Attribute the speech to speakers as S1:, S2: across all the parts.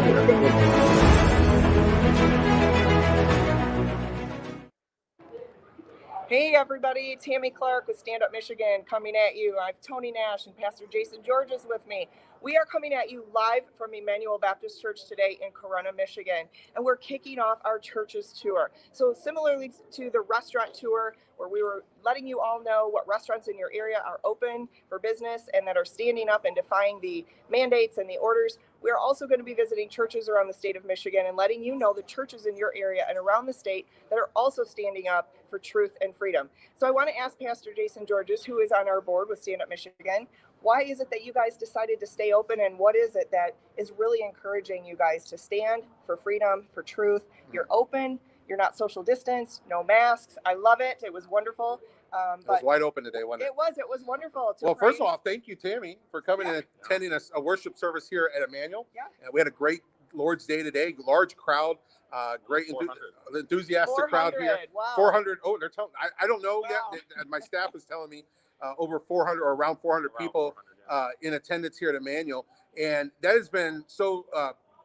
S1: Hey everybody, Tammy Clark with Stand Up Michigan coming at you. I have Tony Nash and Pastor Jason Georges with me. We are coming at you live from Immanuel Baptist Church today in Corona, Michigan, and we're kicking off our church's tour. So similarly to the restaurant tour, where we were letting you all know what restaurants in your area are open for business and that are standing up and defying the mandates and the orders, we're also going to be visiting churches around the state of Michigan and letting you know the churches in your area and around the state that are also standing up for truth and freedom. So I want to ask Pastor Jason Georges, who is on our board with Stand Up Michigan, why is it that you guys decided to stay open, and what is it that is really encouraging you guys to stand for freedom, for truth? You're open, you're not social distance, no masks. I love it. It was wonderful.
S2: It was wide open today, wasn't it?
S1: It was wonderful.
S2: Well, first of all, thank you, Tammy, for coming and attending a worship service here at Immanuel.
S1: Yeah.
S2: And we had a great Lord's Day today, large crowd, great enthusiastic crowd here.
S1: Wow.
S2: 400. Oh, they're telling. I don't know yet. My staff is telling me over 400 or around 400 people in attendance here at Immanuel, and that has been so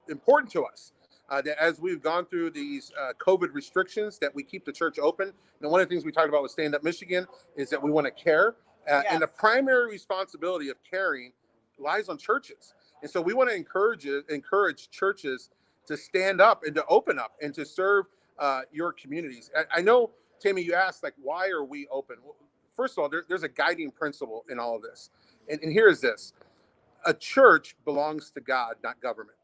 S2: important to us. That as we've gone through these COVID restrictions, that we keep the church open. And one of the things we talked about with Stand Up Michigan is that we want to care. And the primary responsibility of caring lies on churches. And so we want to encourage churches to stand up and to open up and to serve your communities. I know, Tammy, you asked, like, why are we open? Well, first of all, there's a guiding principle in all of this. And here is this. A church belongs to God, not government.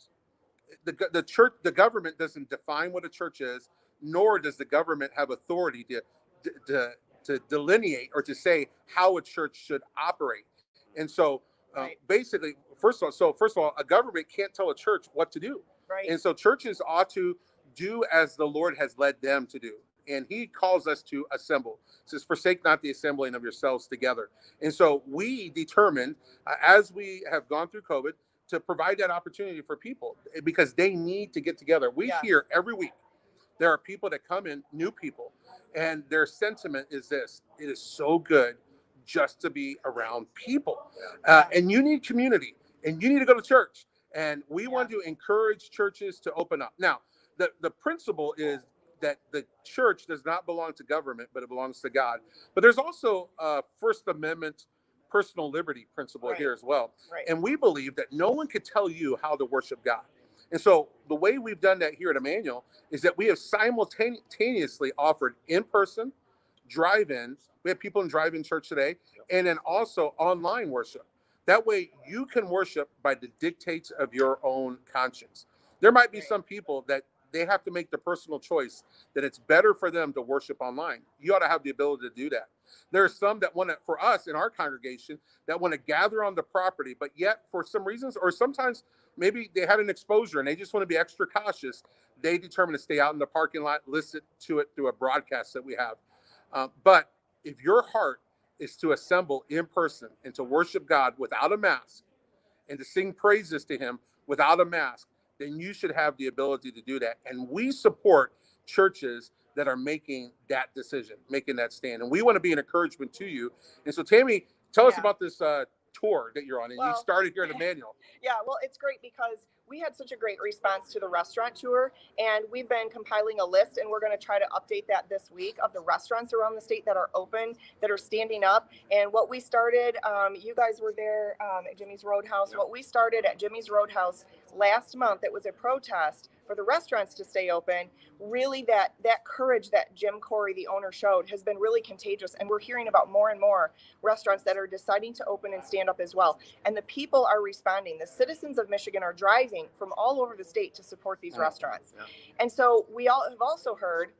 S2: The church, the government doesn't define what a church is, nor does the government have authority to delineate or to say how a church should operate. And so basically, first of all, a government can't tell a church what to do.
S1: Right.
S2: And so churches ought to do as the Lord has led them to do. And he calls us to assemble. It says, forsake not the assembling of yourselves together. And so we determined, as we have gone through COVID, to provide that opportunity for people because they need to get together. We hear every week there are people that come in, new people, and their sentiment is this: it is so good just to be around people. And you need community, and you need to go to church. And we want to encourage churches to open up. Now, the principle is that the church does not belong to government, but it belongs to God. But there's also a First Amendment personal liberty principle here as well. And we believe that no one could tell you how to worship God. And so the way we've done that here at Immanuel is that we have simultaneously offered in-person, drive-in. We have people in drive-in church today, and then also online worship. That way you can worship by the dictates of your own conscience. There might be some people that they have to make the personal choice that it's better for them to worship online. You ought to have the ability to do that. There are some that want to, for us in our congregation, that want to gather on the property, but yet for some reasons, or sometimes maybe they had an exposure and they just want to be extra cautious, they determine to stay out in the parking lot, listen to it through a broadcast that we have. But if your heart is to assemble in person and to worship God without a mask and to sing praises to him without a mask, then you should have the ability to do that. And we support churches that are making that decision, making that stand. And we want to be an encouragement to you. And so, Tammy, tell us about this tour that you're on. And you started here at Immanuel.
S1: Yeah, well, it's great because we had such a great response to the restaurant tour, and we've been compiling a list, and we're going to try to update that this week of the restaurants around the state that are open, that are standing up. And what we started, you guys were there at Jimmy's Roadhouse. What we started at Jimmy's Roadhouse last month, it was a protest for the restaurants to stay open. Really, that courage that Jim Corey, the owner, showed has been really contagious. And we're hearing about more and more restaurants that are deciding to open and stand up as well. And the people are responding. The citizens of Michigan are driving from all over the state to support these restaurants. And so we all have also heard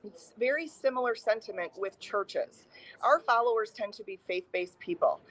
S1: it's very similar sentiment with churches. Our followers tend to be faith-based people.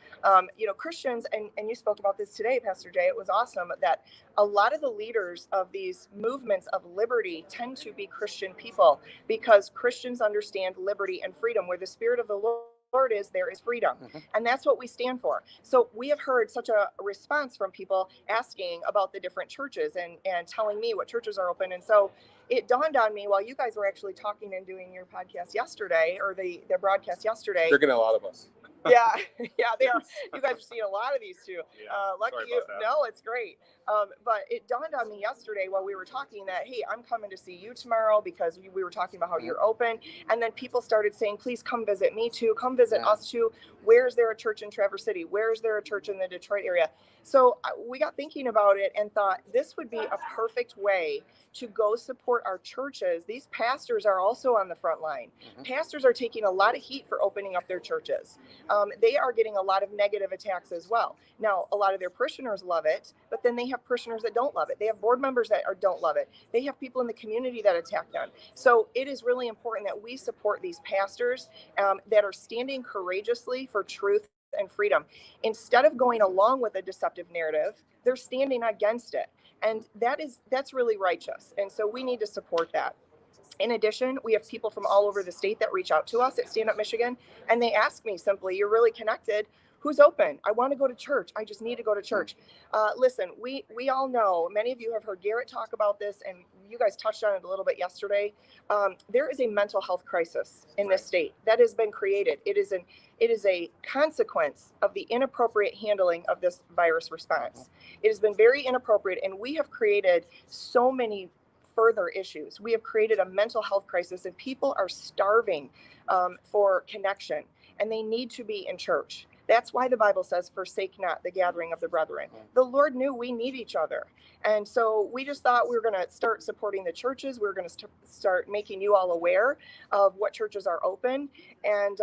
S1: Christians, and you spoke about this today, Pastor Jay, it was awesome that a lot of the leaders of these movements of liberty tend to be Christian people because Christians understand liberty and freedom. Where the Spirit of the Lord is, there is freedom. And that's what we stand for. So we have heard such a response from people asking about the different churches and telling me what churches are open. And so it dawned on me while you guys were actually talking and doing your podcast yesterday, or the broadcast yesterday.
S2: They're getting a lot of us.
S1: Yeah, yeah, they are. You guys are seeing a lot of these too.
S3: Yeah,
S1: Lucky
S3: sorry
S1: you.
S3: about that.
S1: No, it's great. But it dawned on me yesterday while we were talking that, hey, I'm coming to see you tomorrow because we were talking about how you're open. And then people started saying, please come visit me too. Come visit us too. Where's there a church in Traverse City? Where's there a church in the Detroit area? So we got thinking about it and thought this would be a perfect way to go support our churches. These pastors are also on the front line. Pastors are taking a lot of heat for opening up their churches. They are getting a lot of negative attacks as well. Now, a lot of their parishioners love it, but then they have parishioners that don't love it. They have board members that don't love it. They have people in the community that attack them. So it is really important that we support these pastors that are standing courageously for truth and freedom. Instead of going along with a deceptive narrative, they're standing against it. And that's really righteous. And so we need to support that. In addition, we have people from all over the state that reach out to us at Stand Up Michigan, and they ask me simply, you're really connected. Who's open? I want to go to church. I just need to go to church. Listen, we all know, many of you have heard Garrett talk about this, and you guys touched on it a little bit yesterday. There is a mental health crisis in this state that has been created. It is a consequence of the inappropriate handling of this virus response. It has been very inappropriate, and we have created so many further issues. We have created a mental health crisis, and people are starving for connection, and they need to be in church. That's why the Bible says, forsake not the gathering of the brethren. The Lord knew we need each other. And so we just thought we were going to start supporting the churches. We were going to start making you all aware of what churches are open. And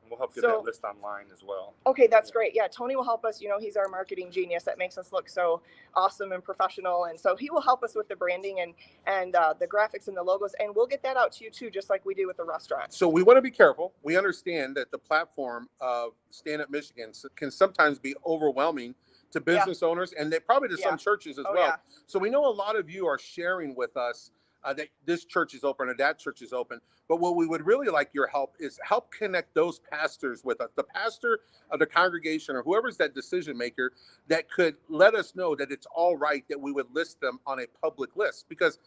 S3: we'll help get that list online as well.
S1: Okay, that's great. Yeah, Tony will help us. You know, he's our marketing genius that makes us look so awesome and professional. And so he will help us with the branding and the graphics and the logos. And we'll get that out to you too, just like we do with the restaurants.
S2: So we want to be careful. We understand that the platform of Stand Up Michigan can sometimes be overwhelming to business owners, and they probably to some churches as well.
S1: Yeah.
S2: So we know a lot of you are sharing with us that this church is open or that church is open. But what we would really like your help is help connect those pastors with us, the pastor of the congregation or whoever's that decision maker that could let us know that it's all right that we would list them on a public list, because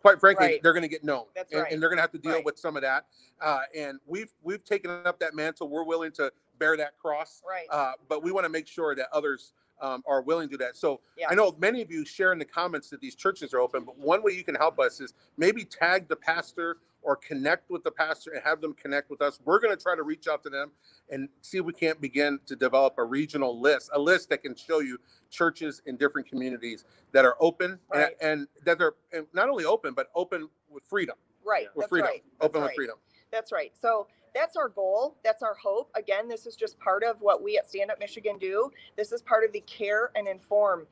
S2: quite frankly, they're going to get known.
S1: That's
S2: and,
S1: right.
S2: and they're going to have to deal with some of that. And we've taken up that mantle. We're willing to bear that cross.
S1: Right.
S2: But we want to make sure that others are willing to do that. So I know many of you share in the comments that these churches are open, but one way you can help us is maybe tag the pastor or connect with the pastor and have them connect with us. We're going to try to reach out to them and see if we can't begin to develop a regional list, a list that can show you churches in different communities that are open and that they're not only open, but open with freedom.
S1: Right.
S2: With
S1: That's
S2: freedom.
S1: right.
S2: Open
S1: That's
S2: with freedom.
S1: That's right. So that's our goal. That's our hope. Again, this is just part of what we at Stand Up Michigan do. This is part of the care and inform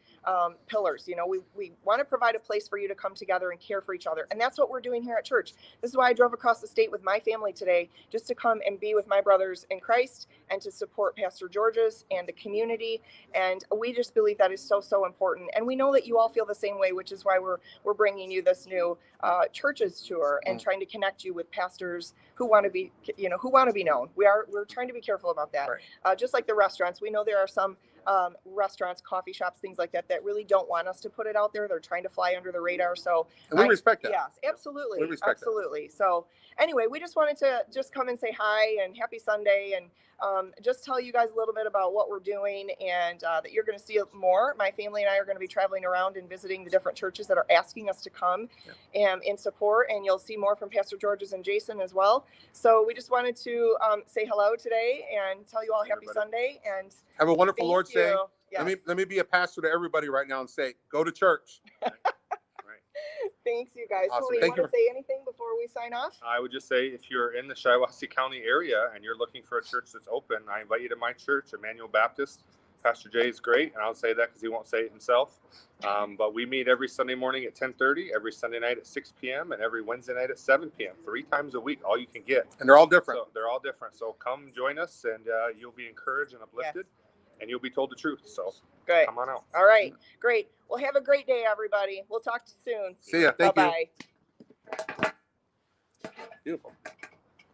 S1: pillars. You know, we want to provide a place for you to come together and care for each other. And that's what we're doing here at church. This is why I drove across the state with my family today, just to come and be with my brothers in Christ and to support Pastor George's and the community. And we just believe that is so, so important. And we know that you all feel the same way, which is why we're bringing you this new churches tour and trying to connect you with pastors who want to be, who want to be known. We're trying to be careful about that. Right. Just like the restaurants, we know there are some restaurants, coffee shops, things like that really don't want us to put it out there. They're trying to fly under the radar. So
S2: and we respect that.
S1: Yes, absolutely.
S2: We respect
S1: absolutely. That. So anyway, we just wanted to just come and say hi and happy Sunday and just tell you guys a little bit about what we're doing and that you're going to see more. My family and I are going to be traveling around and visiting the different churches that are asking us to come and in support. And you'll see more from Pastor George's and Jason as well. So we just wanted to say hello today and tell you all happy Sunday and
S2: have a wonderful Lord's Day.
S1: Yes.
S2: Let me be a pastor to everybody right now and say, go to church.
S1: Thanks, you guys.
S2: Awesome.
S1: So, you want to say anything before we sign off?
S3: I would just say, if you're in the Shiawassee County area and you're looking for a church that's open, I invite you to my church, Immanuel Baptist. Pastor Jay is great, and I'll say that because he won't say it himself. But we meet every Sunday morning at 10:30, every Sunday night at 6 p.m., and every Wednesday night at 7 p.m., 3 times a week, all you can get.
S2: And they're all different.
S3: So they're all different. So come join us, and you'll be encouraged and uplifted, and you'll be told the truth. So
S1: good.
S3: Come on out.
S1: All right. Great. Well, have a great day, everybody. We'll talk to you soon.
S2: See ya. Thank you.
S1: Bye-bye.
S2: Beautiful.